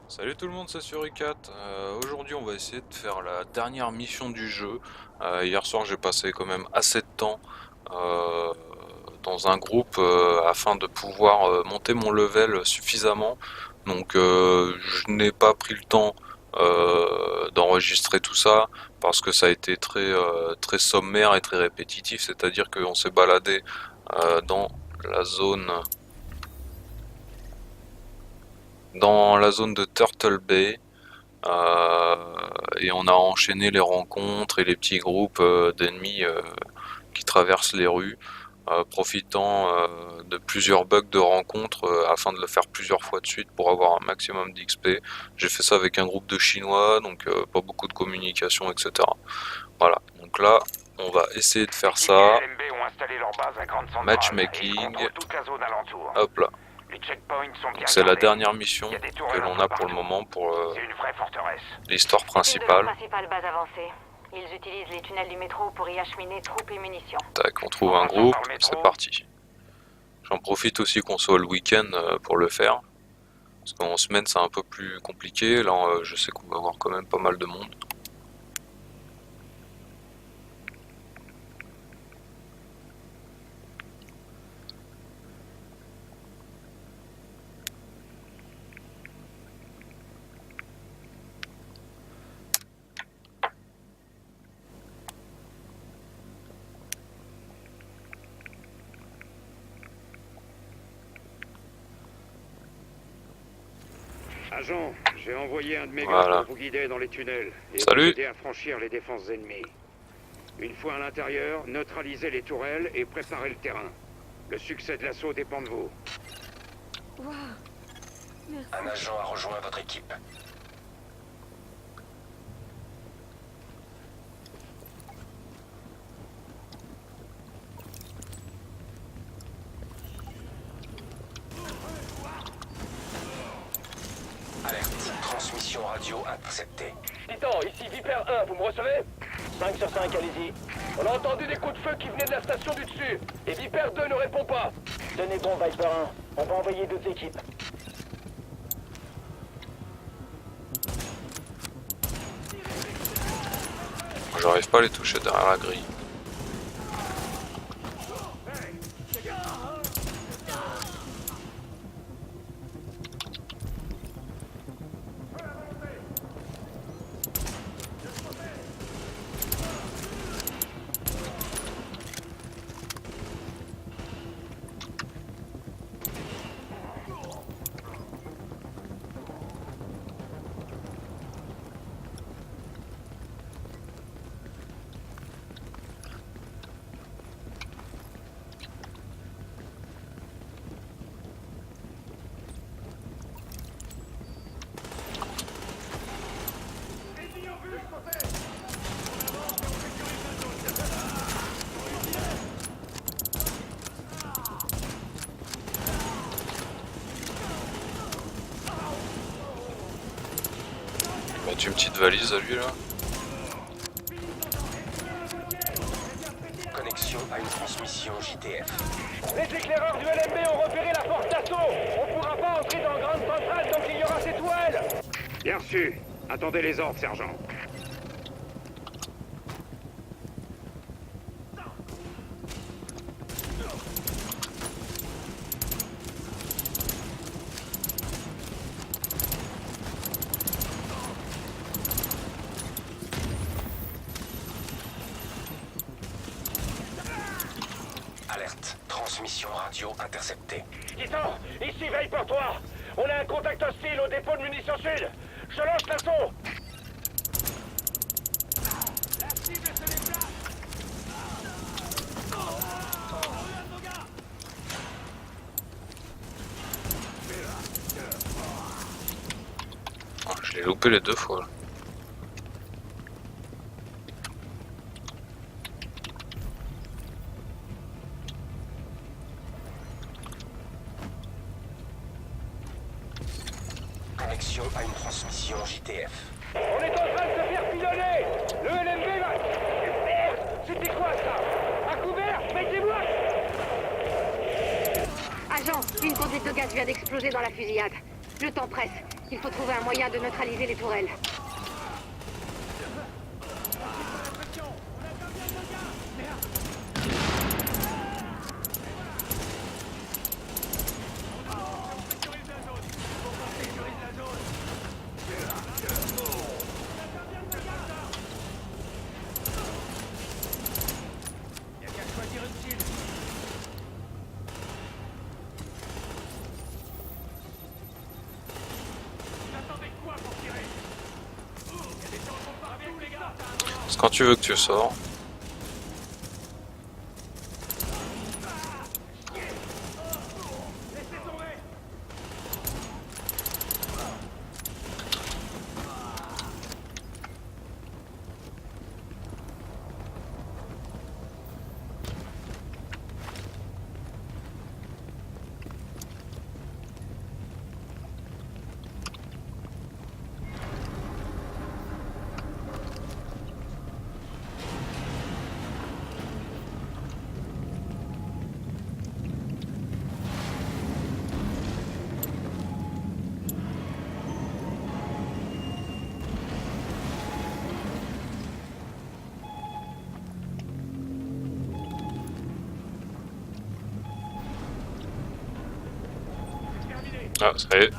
Salut tout le monde, c'est Suricat. Aujourd'hui, on va essayer de faire la dernière mission du jeu. Hier soir, j'ai passé quand même assez de temps euh, dans un groupe afin de pouvoir monter mon level suffisamment. Donc, je n'ai pas pris le temps d'enregistrer tout ça parce que ça a été très sommaire et très répétitif. C'est-à-dire qu'on s'est baladé dans la zone de Turtle Bay. Et on a enchaîné les rencontres et les petits groupes d'ennemis qui traversent les rues, profitant de plusieurs bugs de rencontres afin de le faire plusieurs fois de suite pour avoir un maximum d'XP. J'ai fait ça avec un groupe de Chinois, donc pas beaucoup de communication, etc. Voilà, donc là, on va essayer de faire ça. Matchmaking, hop là. Donc c'est la dernière mission que l'on a pour le moment pour l'histoire principale. Base avancée. Ils utilisent les tunnels du métro pour y acheminer troupes et munitions. Tac, on trouve un groupe, c'est parti. J'en profite aussi qu'on soit le week-end pour le faire. Parce qu'en semaine c'est un peu plus compliqué. Là je sais qu'on va avoir quand même pas mal de monde. Agent, j'ai envoyé un de mes Voilà. gars pour vous guider dans les tunnels et Salut. vous aider à franchir les défenses ennemies. Une fois à l'intérieur, neutralisez les tourelles et préparez le terrain. Le succès de l'assaut dépend de vous. Wow. Merci. Un agent a rejoint votre équipe. Alerte. Transmission radio interceptée. Titan, ici Viper 1, vous me recevez? 5 sur 5, allez-y. On a entendu des coups de feu qui venaient de la station du dessus. Et Viper 2 ne répond pas. Tenez bon, Viper 1. On va envoyer d'autres équipes. J'arrive pas à les toucher derrière la grille. Mettre une petite valise à lui là. Connexion à une transmission JTF. Les éclaireurs du LMB ont repéré la force d'assaut. On pourra pas entrer dans Grande Centrale tant qu'il y aura ces tourelles. Bien reçu. Attendez les ordres, sergent. Alerte. Transmission radio interceptée. Titan, ici Viper 3. On a un contact hostile au dépôt de munitions sud. Je lance l'assaut. Oh, je l'ai loupé les deux fois là. Connexion à une transmission JTF. On est en train de se faire pilonner. Le LMB va... Merde, c'était quoi ça? À couvert, mettez-moi. Agent, une conduite de gaz vient d'exploser dans la fusillade. Le temps presse. Il faut trouver un moyen de neutraliser les tourelles. C'est quand tu veux que tu sors. Ah, ça y est.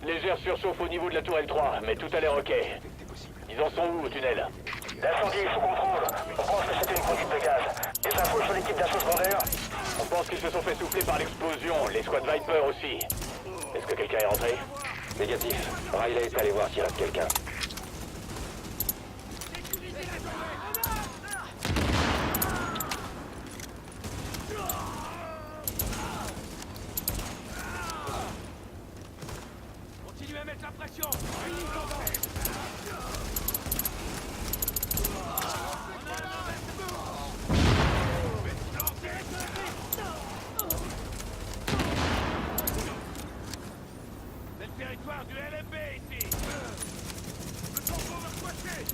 Légère surchauffe au niveau de la tourelle 3, mais tout a l'air ok. Ils en sont où au tunnel? L'incendie, il faut comprendre. On pense que c'était une conduite de gaz. Des infos sur l'équipe d'assaut secondaire? On pense qu'ils se sont fait souffler par l'explosion, les squads Viper aussi. Est-ce que quelqu'un est rentré? Négatif. Riley est allé voir s'il reste quelqu'un. Continuez à mettre la pression. C'est le territoire du LMB ici. Le tampon va coincer.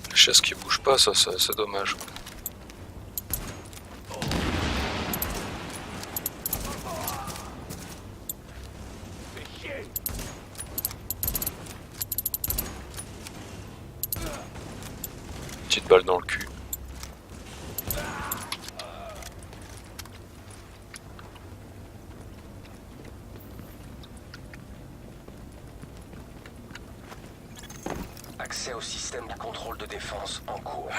La chaise qui bouge pas, ça c'est dommage. Petite balle dans le cul. Accès au système de contrôle de défense en cours.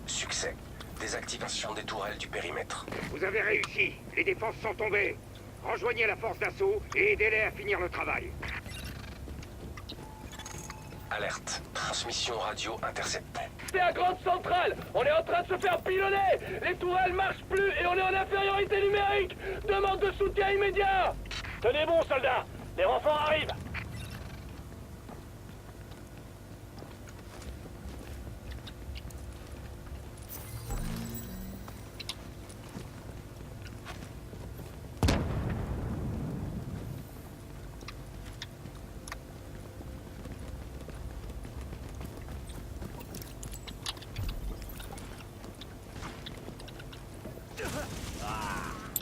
Succès. Désactivation des tourelles du périmètre. Vous avez réussi. Les défenses sont tombées. Rejoignez la force d'assaut et aidez-les à finir le travail. Alerte. Transmission radio interceptée. C'est à Grande Centrale. On est en train de se faire pilonner. Les tourelles marchent plus et on est en infériorité numérique. Demande de soutien immédiat. Tenez bon, soldats. Les renforts arrivent.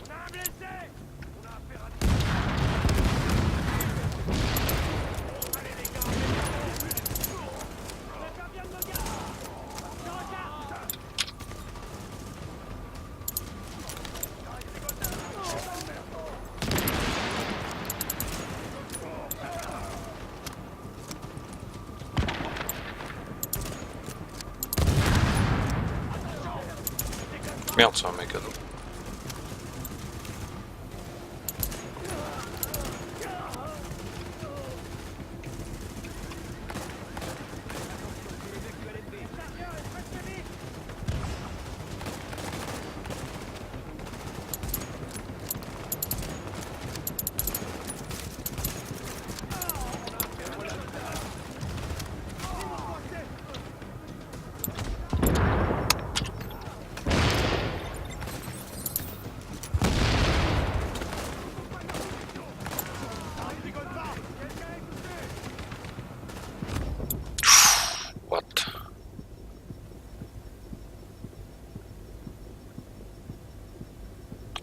On a un blessé. On a affaire à... Allez les gars, on est pas bien de nos gars. Je regarde. Merde, c'est un mec à dos.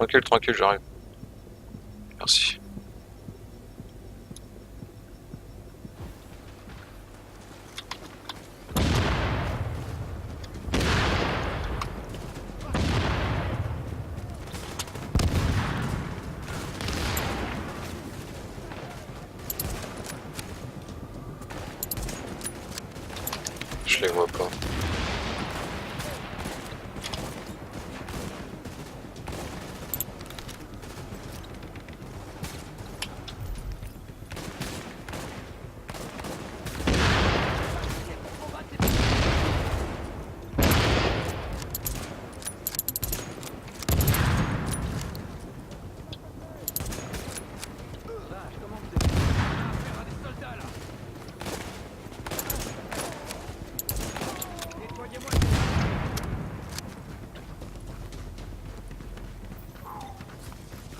Tranquille, tranquille, j'arrive. Merci. Je les vois pas.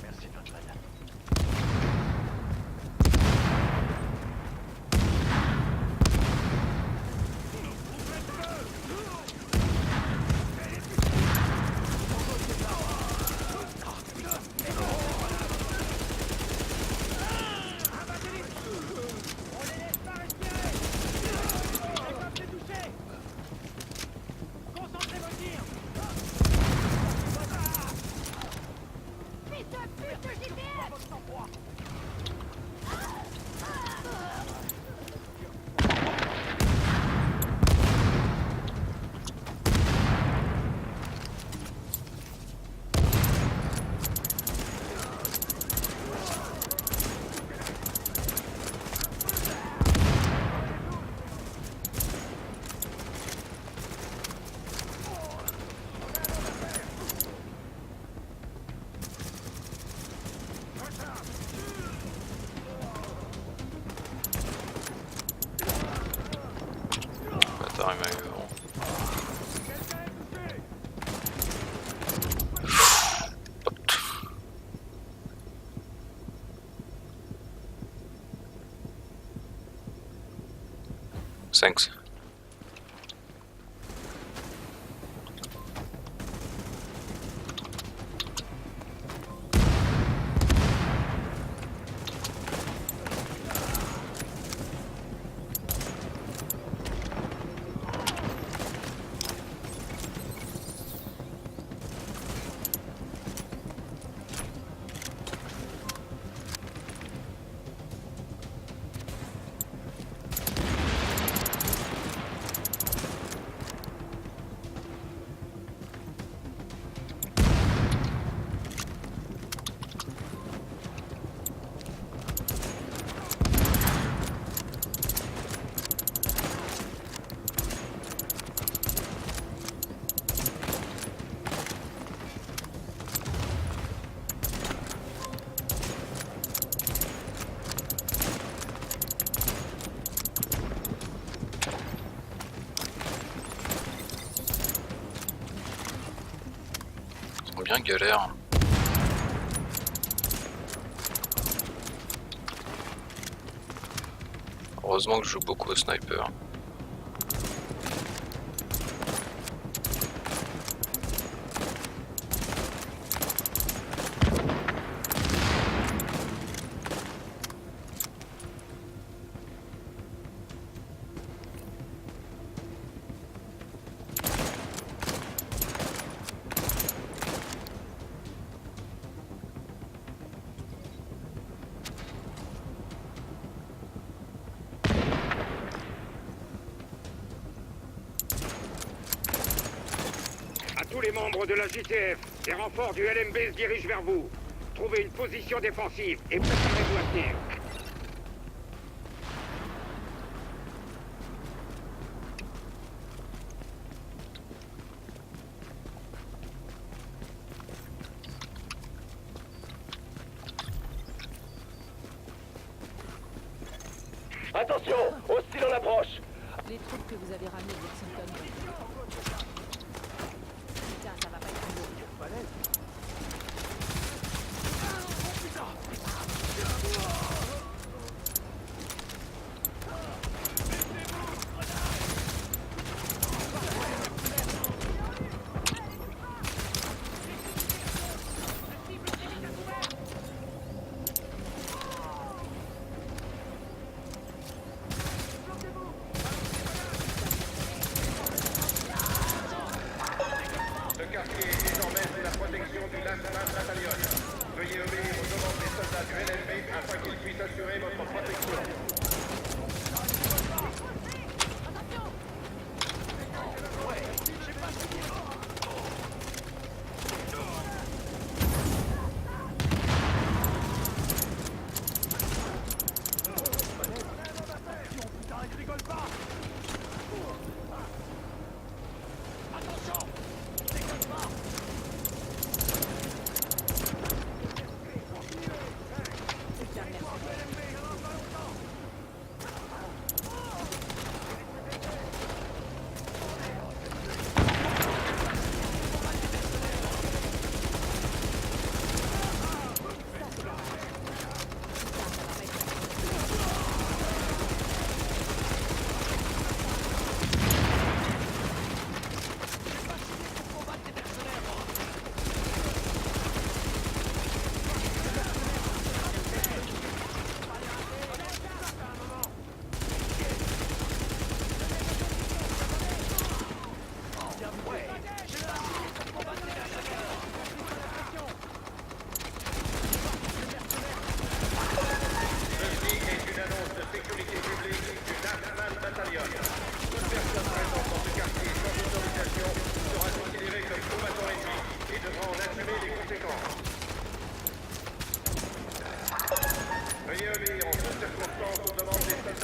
Merci de votre aide. Bâtard, il m'a eu avant. Thanks. Bien galère. Heureusement que je joue beaucoup au sniper. Tous les membres de la JTF, les renforts du LMB se dirigent vers vous. Trouvez une position défensive et préparez-vous à tenir. Attention, hostile en approche. Les troupes que vous avez ramenées de Lexington. Putain, ça va pas être beau.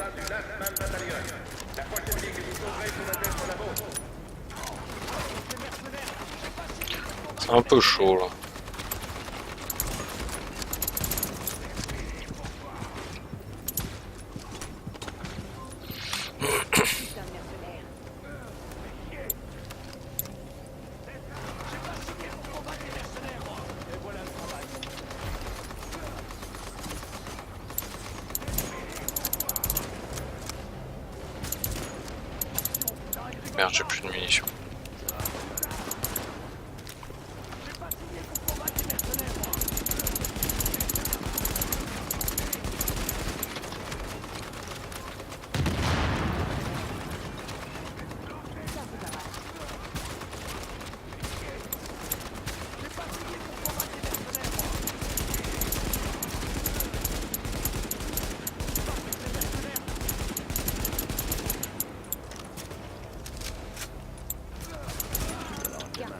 soldats du Last Man Battalion. La prochaine vie que vous sauverez pourrait être la vôtre. C'est un peu chaud là. Putain de mercenaire. Merde, j'ai plus de munitions.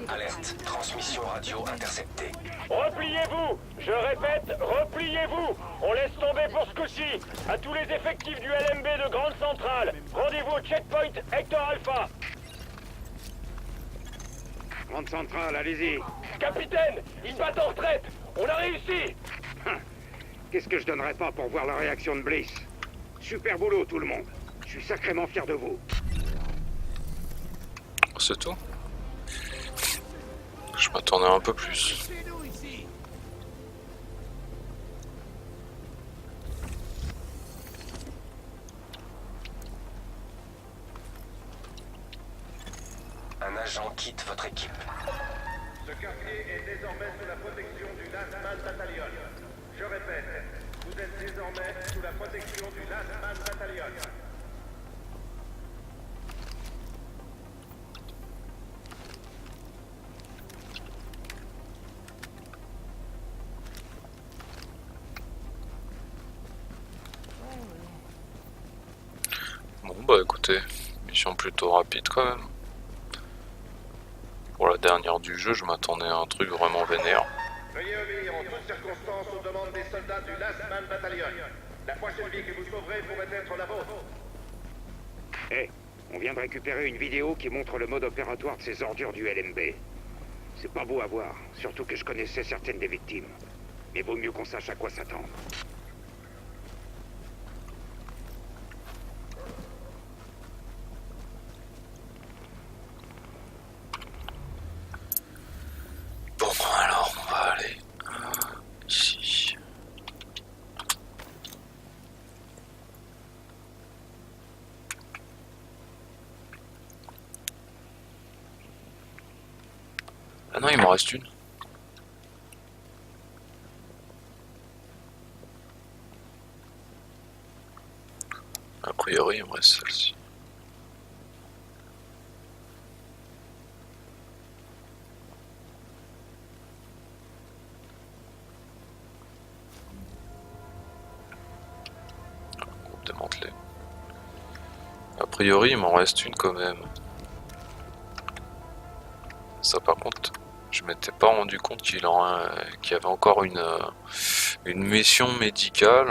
Alerte, transmission radio interceptée. Repliez-vous! Je répète, repliez-vous! On laisse tomber pour ce coup-ci! À tous les effectifs du LMB de Grande Centrale, rendez-vous au checkpoint Hector Alpha! Grande centrale, allez-y. Capitaine, ils battent en retraite! On a réussi! Qu'est-ce que je donnerais pas pour voir la réaction de Bliss? Super boulot, tout le monde. Je suis sacrément fier de vous. C'est tout. Je m'attendais un peu plus. C'est nous ici. Un agent quitte votre équipe. Ce quartier est désormais sous la protection du Last Man Battalion. Je répète, vous êtes désormais sous la protection du Last Man Battalion. Bon bah écoutez, mission plutôt rapide quand même. Pour la dernière du jeu, je m'attendais à un truc vraiment vénère. Veuillez obéir en toutes circonstances aux demandes des soldats du Last Man Battalion. La prochaine vie que vous sauverez pourrait être la vôtre. Eh, on vient de récupérer une vidéo qui montre le mode opératoire de ces ordures du LMB. C'est pas beau à voir, surtout que je connaissais certaines des victimes. Mais vaut mieux qu'on sache à quoi s'attendre. Bon alors on va aller ici. Ah non, il m'en reste une. A priori, il me reste celle-ci. Groupe démantelé. A priori, il m'en reste une quand même. Ça, par contre, je m'étais pas rendu compte qu'il y avait encore une mission médicale.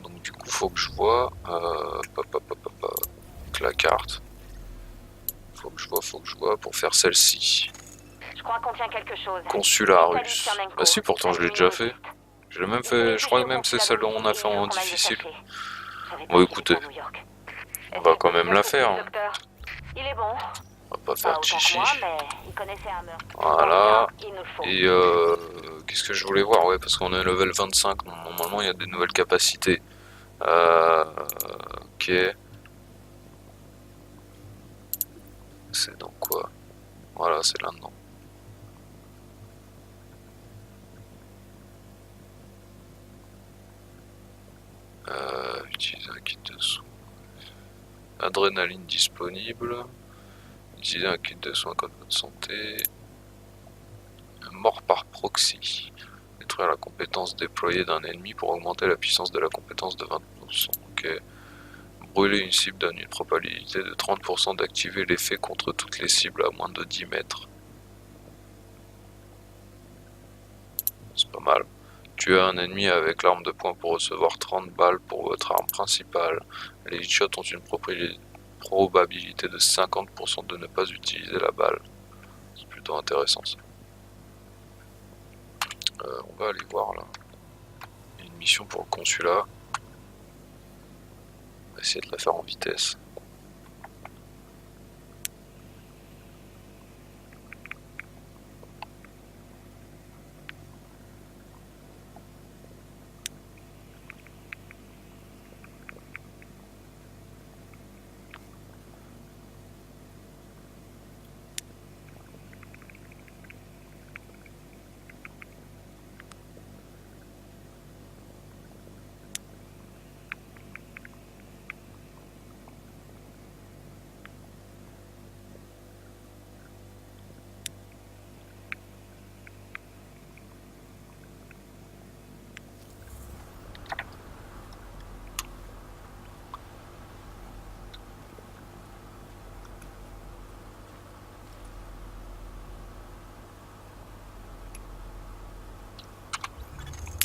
Donc du coup, faut que je vois avec la carte. Faut que je vois pour faire celle-ci. Je crois qu'on tient quelque chose. Consulat Vitaly russe. Tchernenko, Bah si, pourtant je l'ai déjà fait. Je l'ai même fait, je crois même que c'est celle qu'on a fait en difficile. Bon, écoutez, on va quand même la faire. Hein. Il est bon. On va pas Pas faire autant que chichi. moi, mais il connaissait un meurtre. Voilà. Il nous le faut. Et qu'est-ce que je voulais voir? Ouais, parce qu'on est level 25, donc normalement il y a des nouvelles capacités. Ok. C'est dans quoi? Voilà, c'est là-dedans. Utiliser un kit de soins. Adrénaline disponible. Utiliser un kit de soins code de santé. Mort par proxy. Détruire la compétence déployée d'un ennemi pour augmenter la puissance de la compétence de 20%. Ok. Brûler une cible donne une probabilité de 30% d'activer l'effet contre toutes les cibles à moins de 10 mètres. C'est pas mal. Tuez un ennemi avec l'arme de poing pour recevoir 30 balles pour votre arme principale. Les headshots ont une probabilité de 50% de ne pas utiliser la balle. C'est plutôt intéressant ça. On va aller voir là. Il y a une mission pour le consulat. On va essayer de la faire en vitesse.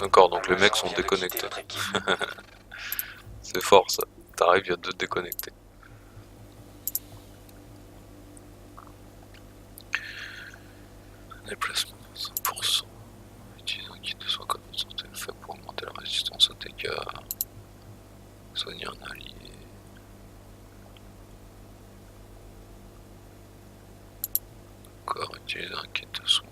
D'accord, donc les mecs sont déconnectés. C'est fort ça. T'arrives, il y a 2 déconnectés. Déplacement 100%. Utilise un kit de soin comme une santé fait pour augmenter la résistance aux dégâts. Soigner un allié. Encore utiliser un kit de soin.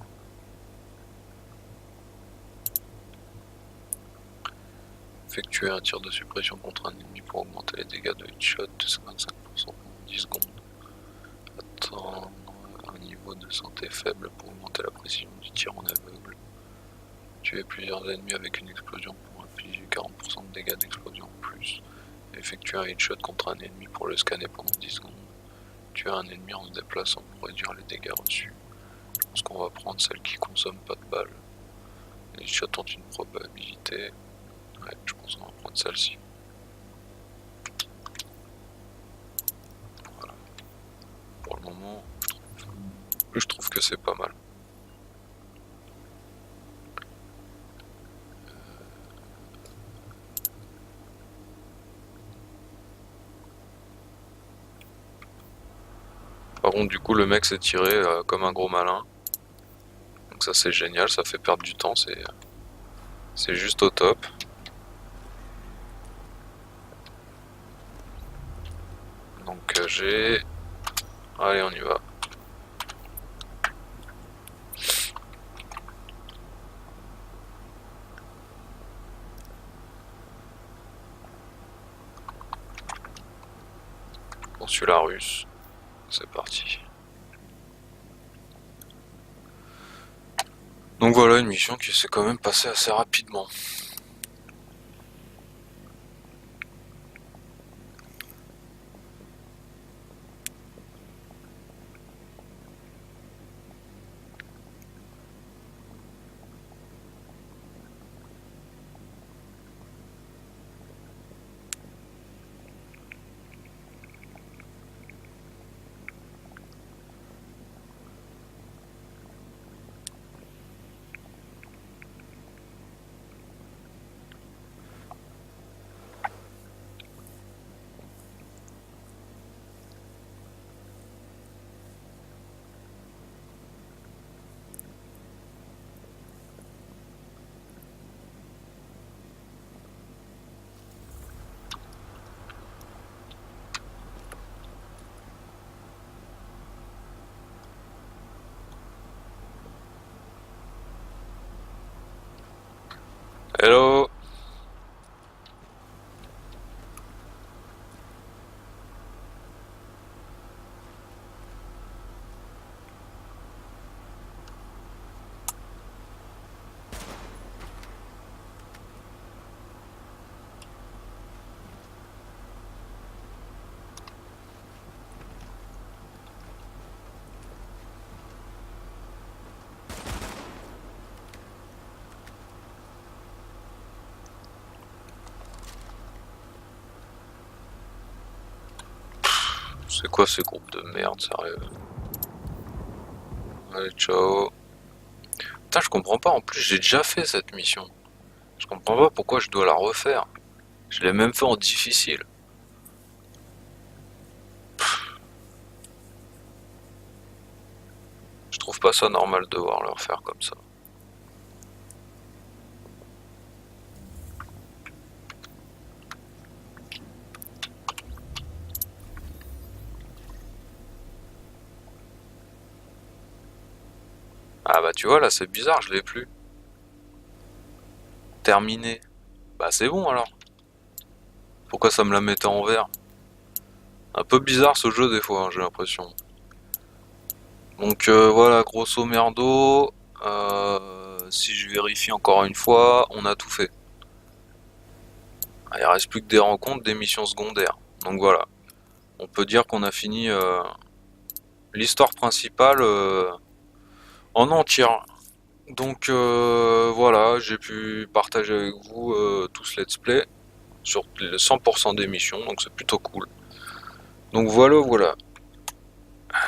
Effectuer un tir de suppression contre un ennemi pour augmenter les dégâts de headshot de 55% pendant 10 secondes. Attendre un niveau de santé faible pour augmenter la précision du tir en aveugle. Tuer plusieurs ennemis avec une explosion pour infliger 40% de dégâts d'explosion en plus. Effectuer un headshot contre un ennemi pour le scanner pendant 10 secondes. Tuer un ennemi en se déplaçant pour réduire les dégâts reçus. Je pense qu'on va prendre celle qui consomme pas de balles. Les headshots ont une probabilité. Ouais, je pense qu'on va prendre celle-ci. Voilà. Pour le moment, je trouve que c'est pas mal. Par contre, du coup, le mec s'est tiré comme un gros malin. Donc ça, c'est génial, ça fait perdre du temps, c'est juste au top. Donc j'ai... Allez, on y va. Consulat russe. C'est parti. Donc voilà une mission qui s'est quand même passée assez rapidement. Hello. C'est quoi ces groupes de merde, sérieux? Allez, ciao. Putain, je comprends pas, en plus j'ai déjà fait cette mission. Je comprends pas pourquoi je dois la refaire. Je l'ai même fait en difficile. Je trouve pas ça normal de devoir le refaire comme ça. Ah bah tu vois là c'est bizarre, je l'ai plus. Terminé. Bah c'est bon alors. Pourquoi ça me la mettait en vert? Un peu bizarre ce jeu des fois, hein, j'ai l'impression. Donc voilà, grosso merdo, si je vérifie encore une fois, on a tout fait. Ah, il reste plus que des rencontres, des missions secondaires. Donc voilà, on peut dire qu'on a fini l'histoire principale en entière. Donc voilà, j'ai pu partager avec vous tout ce let's play sur les 100% des missions, donc c'est plutôt cool. Donc voilà.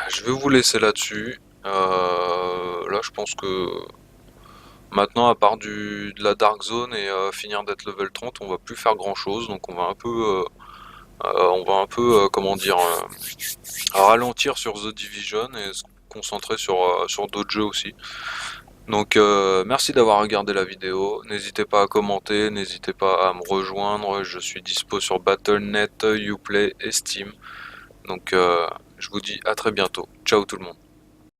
Je vais vous laisser là-dessus. Là, je pense que maintenant, à part de la Dark Zone et finir d'être level 30, on va plus faire grand-chose. Donc, on va un peu, comment dire, ralentir sur The Division et se concentrer sur d'autres jeux aussi. Donc, merci d'avoir regardé la vidéo. N'hésitez pas à commenter, n'hésitez pas à me rejoindre. Je suis dispo sur Battle.net, Uplay et Steam. Donc, je vous dis à très bientôt. Ciao tout le monde.